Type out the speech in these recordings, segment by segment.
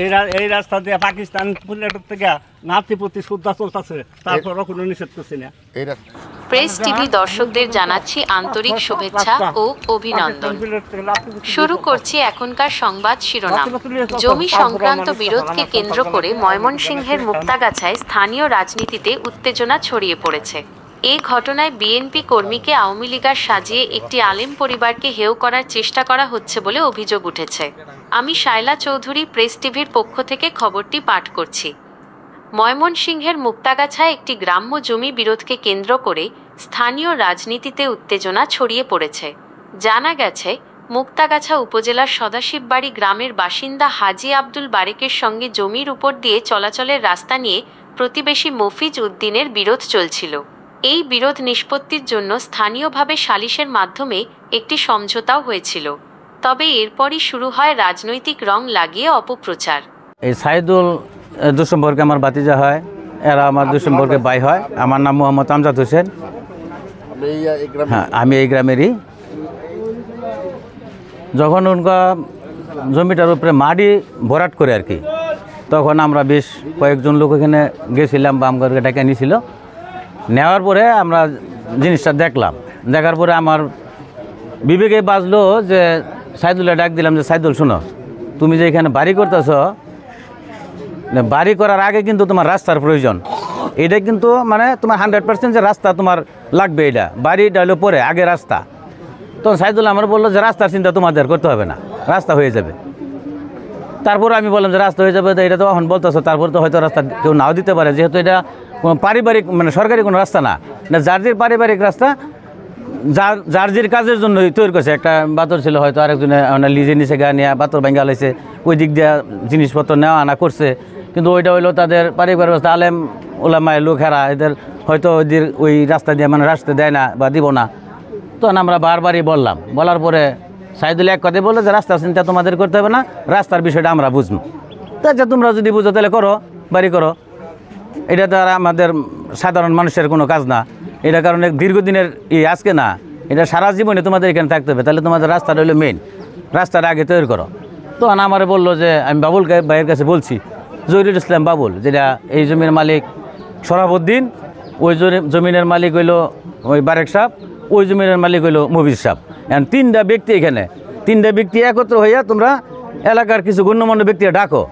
এই রাস্তা দিয়ে পাকিস্তান থেকে নাতি প্রতি শ্রদ্ধা চলতেছে, তারপরও কোনো নিষেধ করছি না। প্রেস টিভি দর্শকদের জানাচ্ছি আন্তরিক শুভেচ্ছা ও অভিনন্দন। শুরু করছি এখনকার সংবাদ শিরোনাম। জমি সংক্রান্ত বিরোধকে কেন্দ্র করে ময়মনসিংহের মুক্তাগাছায় স্থানীয় রাজনীতিতে উত্তেজনা ছড়িয়ে পড়েছে। এই ঘটনায় বিএনপি কর্মীকে আওয়ামী লীগার সাজিয়ে একটি আলেম পরিবারকে হেয় করার চেষ্টা করা হচ্ছে বলে অভিযোগ উঠেছে। আমি শায়লা চৌধুরী, প্রেস টিভির পক্ষ থেকে খবরটি পাঠ করছি। ময়মনসিংহের মুক্তাগাছায় একটি গ্রাম্য জমি বিরোধকে কেন্দ্র করে স্থানীয় রাজনীতিতে উত্তেজনা ছড়িয়ে পড়েছে। জানা গেছে, মুক্তাগাছা উপজেলার সদাশিববাড়ি গ্রামের বাসিন্দা হাজী আব্দুল বারেকের সঙ্গে জমির উপর দিয়ে চলাচলের রাস্তা নিয়ে প্রতিবেশী মফিজ উদ্দিনের বিরোধ চলছিল। এই বিরোধ নিষ্পত্তির জন্য স্থানীয়ভাবে সালিশের মাধ্যমে একটি সমঝোতাও হয়েছিল। তবে এরপরই শুরু হয় রাজনৈতিক রং লাগিয়ে অপপ্রচার। এই সাইদুল দুসম্পর্কে আমার ভাতিজা হয়, এরা আমার দুসম্পর্কে ভাই হয়। আমার নাম মোহাম্মদ আমজাদ হোসেন। হ্যাঁ, আমি এই গ্রামেরই। যখন উনকা জমিটার উপরে মাটি ভরাট করে আর কি, তখন আমরা বেশ কয়েকজন লোক এখানে গেছিলাম বা আমাকে ডেকে নিয়েছিল। নেওয়ার পরে আমরা জিনিসটা দেখলাম। দেখার পরে আমার বিবেকে বাজলো যে সাইদুলে ডাক দিলাম যে সাইদুল শোনো, তুমি যে এখানে বাড়ি করতেছ, বাড়ি করার আগে কিন্তু তোমার রাস্তার প্রয়োজন। এটা কিন্তু মানে তোমার 100% যে রাস্তা তোমার লাগবে, এটা বাড়িটা হলো পরে, আগে রাস্তা। তো সাইদুল আমার বললো যে রাস্তার চিন্তা তোমাদের করতে হবে না, রাস্তা হয়ে যাবে। তারপরে আমি বললাম যে রাস্তা হয়ে যাবে, তো এটা তো এখন বলতেছো, তারপর তো হয়তো রাস্তা কেউ নাও দিতে পারে, যেহেতু এটা কোনো পারিবারিক মানে সরকারি কোনো রাস্তা না, জার্জির পারিবারিক রাস্তা, জার্জির কাজের জন্য তৈরি করছে। একটা বাতর ছিল, হয়তো আরেকজনে লিজে নিচে গা নিয়ে বাতর ভেঙে লাইছে, ওই দিক দিয়ে জিনিসপত্র নেওয়া আনা করছে। কিন্তু ওইটা হইলো তাদের পারিবারিক রাস্তা, আলেম ওলামায় লোকেরা এদের হয়তো ওই রাস্তা দিয়ে মানে রাস্তা দেয় না বা দিব না। তখন আমরা বারবারই বললাম, বলার পরে সাইদুল এক কথাই বললো যে রাস্তার চিন্তা তোমাদের করতে হবে না, রাস্তার বিষয়টা আমরা বুঝবো। তো আচ্ছা, তোমরা যদি বুঝো তাহলে করো, বাড়ি করো। এটা তো আর আমাদের সাধারণ মানুষের কোনো কাজ না। এটা কারণে দীর্ঘদিনের আজকে না, এটা সারা জীবনে তোমাদের এখানে থাকতে হবে। তাহলে তোমাদের রাস্তাটা হলো মেইন, রাস্তাটা আগে তৈরি করো। তখন আমার বললো যে আমি বাবুল ভাইয়ের কাছে বলছি, জহিরুল ইসলাম বাবুল, যেটা এই জমির মালিক সরাফউদ্দিন, ওই জমিনের মালিক হইলো ওই বারেক সাহেব, ওই জমিনের মালিক হইলো মফিজ সাহেব। এখন তিনটা ব্যক্তি এখানে, তিনটা ব্যক্তি একত্র হইয়া তোমরা এলাকার কিছু গণ্যমান্য ব্যক্তি ডাকো,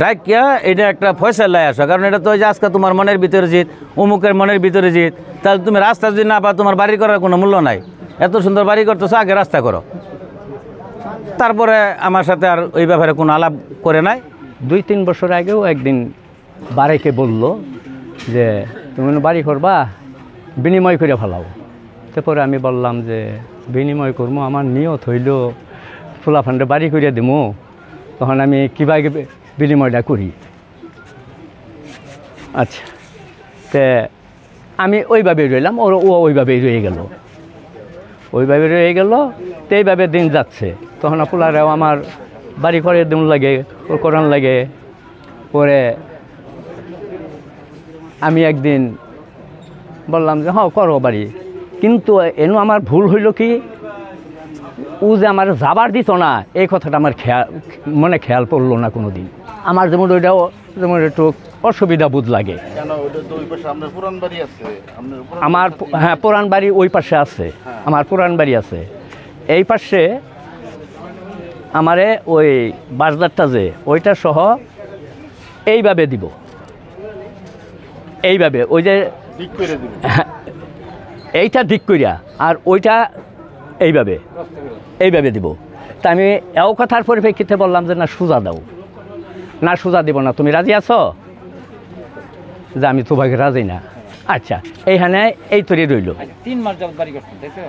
ডাকিয়া এটা একটা ফয়সালায় আসো। কারণ এটা তো যে আজকে তোমার মনের ভিতরে জিত, অমুকের মনের ভিতরে জিত, তাহলে তুমি রাস্তা যদি না পাও, তোমার বাড়ি করার কোনো মূল্য নাই। এত সুন্দর বাড়ি করতেছো, আগে রাস্তা করো। তারপরে আমার সাথে আর ওই ব্যাপারে কোনো আলাপ করে নাই। 2-3 বছর আগেও একদিন বারেকে বলল যে তুমি বাড়ি করবা, বিনিময় করে ফেলাও। তারপরে আমি বললাম যে বিনিময় করবো, আমার নিয়ত হইল ফুলাফান্ডে বাড়ি করে দেবো, তখন আমি কীভাবে বিনিময়টা করি। আচ্ছা, তে আমি ওইভাবেই রইলাম, ও ওইভাবেই রয়ে গেল, ওইভাবে রয়ে গেল। তো এইভাবে দিন যাচ্ছে। তখন পোলারাও আমার বাড়ি করে দেন লাগে, করান লাগে। পরে আমি একদিন বললাম যে হ্যাঁ করো বাড়ি, কিন্তু এনু আমার ভুল হইল কি, ও যে আমার যাবার দিত না, এই কথাটা আমার খেয়াল পড়লো না কোনো দিন। আমার যেমন ওইটাও যেমন একটু অসুবিধা বোধ লাগে। আমার হ্যাঁ পুরান বাড়ি ওই পাশে আছে, আমার পুরান বাড়ি আছে। এই পাশে আমারে ওই বাসদারটা যে ওইটা সহ এইভাবে দিব, এইভাবে ওই যে এইটা ঠিক করিয়া, আর ওইটা এইভাবে এইভাবে দিব। তা আমি এও কথার পরিপ্রেক্ষিতে বললাম যে না সোজা দাও, না সোজা দিব না, তুমি রাজি আছো? যে আমি তোমাকে রাজি না। আচ্ছা, এইখানে এই তৈরি রইল। 3 মাস যাবত বাড়ি করছেন, তাই তো?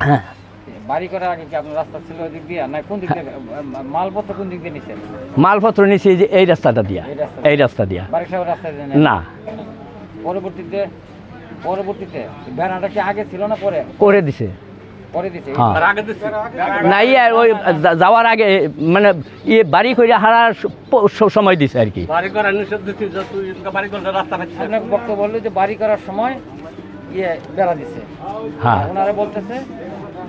হ্যাঁ। বাড়ি করার আগে কি আপনার রাস্তা ছিল ওই দিক দিয়ে, না কোন দিক দিয়ে মালপত্র কোন দিক দিয়ে নিছেন? মালপত্র নিছি যে এই রাস্তাটা দিয়া, এই রাস্তা দিয়া। বাড়ি সাহেব রাস্তা দিয়ে না, পরবর্তীতে ভ্যানাটা কি আগে ছিল না পরে? করে দিছে, পরে দিছে। না ওই যাওয়ার আগে মানে বাড়ি করে হারার সময় দিছে আর কি। আপনাকে বক্তব্য বললো যে বাড়ি করার সময় বেড়া দিছে, হ্যাঁ ওনারা বলতেছে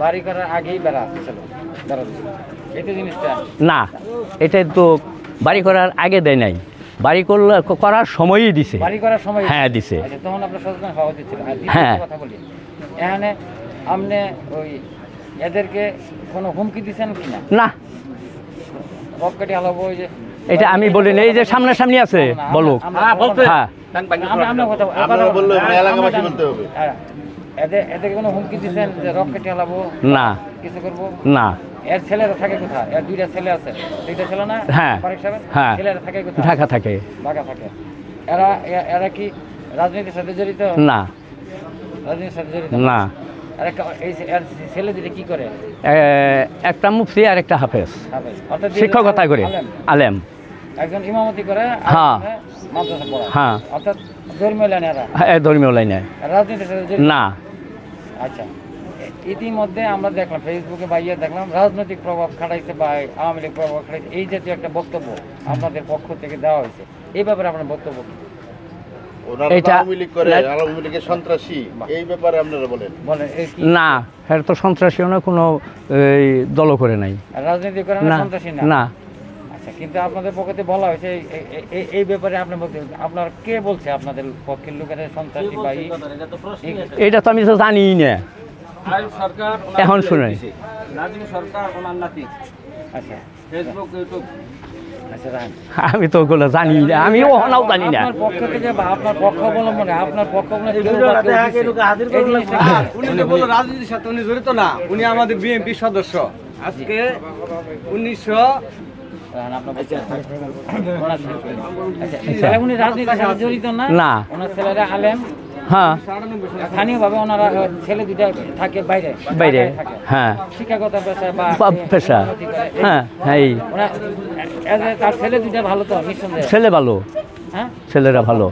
বাড়ি করার আগেই বেড়া ছিল, বেড়া দিছে। এই তো জিনিসটা না, এটাই তো বাড়ি করার আগে দেয় নাই, বাড়ি করার সময়ই দিছে। বাড়ি করার সময় হ্যাঁ দিছে। আচ্ছা, তখন আপনার সচেতন হওয়া উচিত ছিল। আর দ্বিতীয় হ্যাঁ। কথা বলি, এখানে আপনি ওই এদেরকে কোনো হুমকি দিচ্ছেন কি না? না, রক কেটে হালাবো, ওই যে এটা আমি বলি না, এই যে সামনাসামনি আছে বলুক। হ্যাঁ বলতে হ্যাঁ আমরা কথা আপনারা বললে মানে এলাকাবাসী বলতে হবে। হ্যাঁ, এদেরকে কোনো হুমকি দিচ্ছেন যে রক কেটে হালাবো, না কিছু করবো? না, এর ছেলেরা থাকে কোথায়? এর দুইটা ছেলে আছে, দুইটা ছেলে না? হ্যাঁ। ফারুক সাহেব? হ্যাঁ। ছেলেরা থাকে কোথায়? ঢাকা থাকে। ঢাকা থাকে। এরা কি রাজনীতির সাথে জড়িত? না রাজনীতির সাথে জড়িত না, এর ছেলে দুটো কি করে? একটা মুফতি আর একটা হাফেজ, হাফেজ। অর্থাৎ শিক্ষকতা করে, আলেম। আলেম। একজন ইমামতি করে, হ্যাঁ। মাদ্রাসা পড়ায়। হ্যাঁ। অর্থাৎ ধর্মীয় লাইনে এরা, হ্যাঁ, ধর্মীয় লাইনে। রাজনীতির সাথে জড়িত না। আচ্ছা, ইতিমধ্যে আমরা দেখলাম ফেসবুকে বা ইয়ে রাজনৈতিক প্রভাব খাটাইছে বা আওয়ামী লীগ প্রভাব খাটাইছে, এই জাতীয় একটা বক্তব্য আপনাদের পক্ষ থেকে দেওয়া হয়েছে। এই ব্যাপারে আপনার বক্তব্য কি? ওনারা এটা- আওয়ামী লীগ করে, আওয়ামী লীগের সন্ত্রাসী, এই ব্যাপারে আপনারা বলেন। বলেন এই কি না, এর তো সন্ত্রাসীও না, কোনো এই দলও করে নাই। রাজনীতি করে না, না সন্ত্রাসী না? না, আচ্ছা, কিন্তু আপনাদের পক্ষে বলা হয়েছে এই ব্যাপারে আপনি বলতে, আপনার কে বলছে আপনাদের পক্ষের লোকেরা সন্ত্রাসী বা এটা তো আমি তো জানি না, এখন শুনে। নাজিম সরকার ওনার নাতি, আচ্ছা ফেসবুক ইউটিউব। আচ্ছা, রাখেন। আমি তো ওগুলো জানি না, আমি ওনাও জানি না। আপনার পক্ষ থেকে বা আপনার পক্ষ অবলম্বনে আপনার পক্ষ অবলম্বনে কেউ বা কেউ দিছে। এই জিনিসটা কি? উনি তো বললো রাজনীতির সাথে উনি জড়িত না, উনি আমাদের বিএনপি সদস্য। আজকে 1900 রাখেন, আপনার বক্তব্য। আচ্ছা, তাহলে উনি রাজনীতির সাথে জড়িত না? না। ওনার ছেলেরা আলেম, হ্যাঁ, স্থানীয়ভাবে ওনারা ছেলে দুটা থাকে বাইরে বাইরে। ঢাকায় থাকে। হ্যাঁ, শিক্ষাগত পেশা বা পেশা। উন্নতি করে। হ্যাঁ হ্যাঁ, এই তার ছেলে দুটা ভালো তো নিঃসন্দেহে, ছেলে ভালো, হ্যাঁ? ছেলেরা ভালো।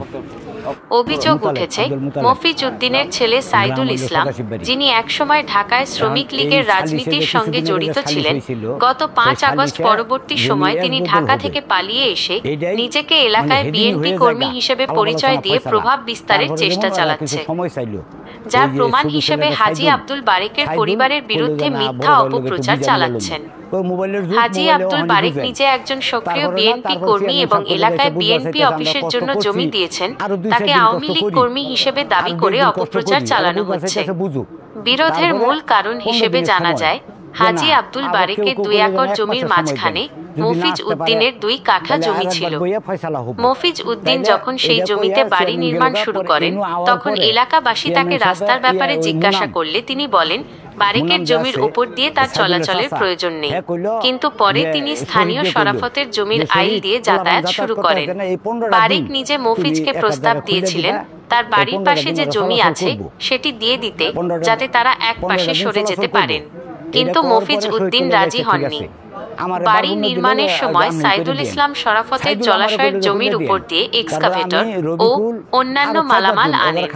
অভিযোগ উঠেছে মফিজ উদ্দিনের ছেলে সাইদুল ইসলাম, যিনি একসময় ঢাকায় শ্রমিক লীগের রাজনীতির সঙ্গে জড়িত ছিলেন, গত 5 আগস্ট পরবর্তী সময় তিনি ঢাকা থেকে পালিয়ে এসে নিজেকে এলাকায় বিএনপি কর্মী হিসেবে পরিচয় দিয়ে প্রভাব বিস্তারের চেষ্টা চালাচ্ছে, যার প্রমাণ হিসেবে হাজী আব্দুল বারেকের পরিবারের বিরুদ্ধে মিথ্যা অপপ্রচার চালাচ্ছেন। হাজী আব্দুল বারেক নিজে একজন সক্রিয় বিএনপি কর্মী এবং এলাকায় বিএনপি অফিসের জন্য জমি দিয়েছেন, তাকে আওয়ামী লীগ কর্মী হিসেবে দাবি করে অপপ্রচার চালানো হচ্ছে। বিরোধের মূল কারণ হিসেবে জানা যায়, হাজী আব্দুল বারেকের 2 একর জমির মাঝখানে মফিজ উদ্দিনের 2 কাঠা জমি ছিল। মফিজ উদ্দিন যখন সেই জমিতে বাড়ি নির্মাণ শুরু করেন, তখন এলাকাবাসী তাকে রাস্তার ব্যাপারে জিজ্ঞাসা করলে তিনি বলেন বারেকের জমির উপর দিয়ে তার চলাচলের প্রয়োজন নেই, কিন্তু পরে তিনি স্থানীয় শরাফতের জমির আইল দিয়ে যাতায়াত শুরু করেন। বারেক নিজে মফিজকে প্রস্তাব দিয়েছিলেন তার বাড়ির পাশে যে জমি আছে সেটি দিয়ে দিতে, যাতে তারা এক পাশে সরে যেতে পারেন, কিন্তু মফিজ উদ্দিন রাজি হননি। বাড়ি নির্মাণের সময় সাইদুল ইসলাম শরাফতের জলাশয়ের জমির উপর দিয়ে এক্সকাভেটর ও অন্যান্য মালামাল আনেন।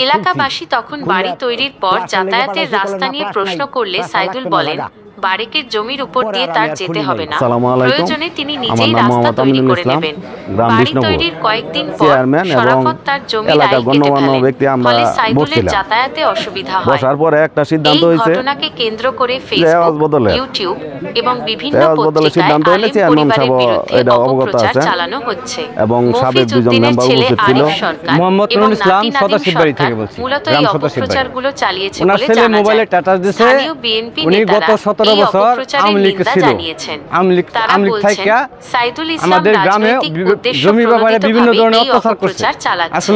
এলাকাবাসী তখন বাড়ি তৈরির পর যাতায়াতের রাস্তা নিয়ে প্রশ্ন করলে সাইদুল বলেন বারেকের জমির উপর দিয়ে তার যেতে হবে না, প্রয়োজনে তিনি নিজেই রাস্তা তৈরি করে নেবেন। বাড়ি তৈরির কয়েকদিন পর শরাফত তার জমির আইল কেটে ফেলেন, ফলে সাইদুলের যাতায়াতে অসুবিধা হয়। এই ঘটনাকে কেন্দ্র করে ফেসবুক, ইউটিউব এবং বিভিন্ন পত্রিকায় আলেম পরিবারের বিরুদ্ধে অপপ্রচার চালানো হচ্ছে। মফিজ উদ্দিনের ছেলে আরিফ সরকার এবং নাতি নাদিম সরকার মূলত এই অপপ্রচারগুলো চালিয়েছে বলে জানা যায়। স্থানীয় বিএনপি নেতারা এই অপপ্রচারের নিন্দা জানিয়েছেন। তারা বলছেন সাইদুল ইসলাম রাজনৈতিক উদ্দেশ্যপ্রণোদিতভাবে এই অপপ্রচার চালাচ্ছেন।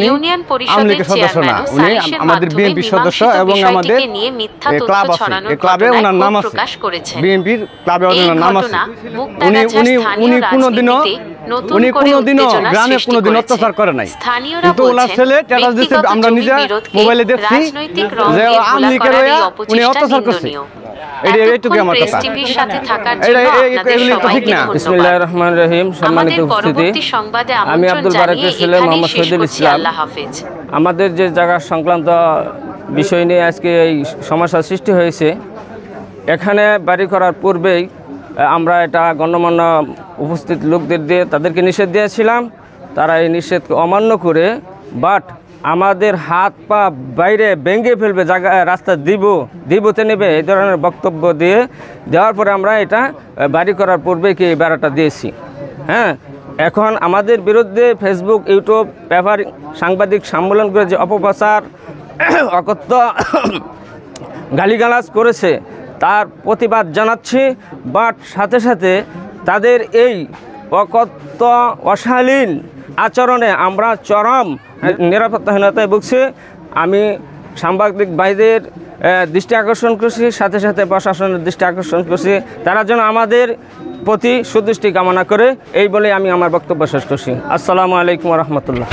ইউনিয়ন পরিষদের চেয়ারম্যান সালিশের মাধ্যমে মীমাংসিত বিষয়টিকে নিয়ে মিথ্যা তথ্য ছড়ানোর ঘটনায় ক্ষোভ প্রকাশ করেছেন। এই ঘটনা মুক্তাগাছার স্থানীয় রাজনীতিতে নতুন করে উত্তেজনা সৃষ্টি করেছে। স্থানীয়রা বলছেন ব্যক্তিগত জমি বিরোধকে রাজনৈতিক রং দিয়ে ঘোলা করার এই অপচেষ্টা নিন্দনীয়। এতক্ষণ প্রেস টিভির সাথে থাকার জন্য আপনাদের সবাইকে ধন্যবাদ। আমাদের পরবর্তী সংবাদে আমন্ত্রণ জানিয়ে এখানেই শেষ করছি। আল্লাহ হাফেজ। আমাদের যে জায়গা সংক্রান্ত বিষয় নিয়ে আজকে এই সমস্যার সৃষ্টি হয়েছে, এখানে বাড়ি করার পূর্বেই আমরা এটা গণ্যমান্য উপস্থিত লোকদের দিয়ে তাদেরকে নিষেধ দিয়েছিলাম। তারা এই নিষেধকে অমান্য করে, বাট আমাদের হাত পা বাইরে ভেঙে ফেলবে, জায়গা রাস্তা দিবতে নেবে, এই ধরনের বক্তব্য দেওয়ার পরে আমরা এটা বাড়ি করার পূর্বে কি এই বেড়াটা দিয়েছি। হ্যাঁ, এখন আমাদের বিরুদ্ধে ফেসবুক, ইউটিউব, পেপার, সাংবাদিক সম্মেলন করে যে অপপ্রচার, অকথ্য গালিগালাজ করেছে তার প্রতিবাদ জানাচ্ছি। বাট সাথে সাথে তাদের এই অকথ্য অশালীন আচরণে আমরা চরম নিরাপত্তাহীনতায় ভুগছি। আমি সাংবাদিক ভাইদের দৃষ্টি আকর্ষণ করছি, সাথে সাথে প্রশাসনের দৃষ্টি আকর্ষণ করছি, তারা যেন আমাদের প্রতি সুদৃষ্টি কামনা করে, এই বলে আমি আমার বক্তব্য শেষ করছি। আসসালামু আলাইকুম রহমতুল্লাহ।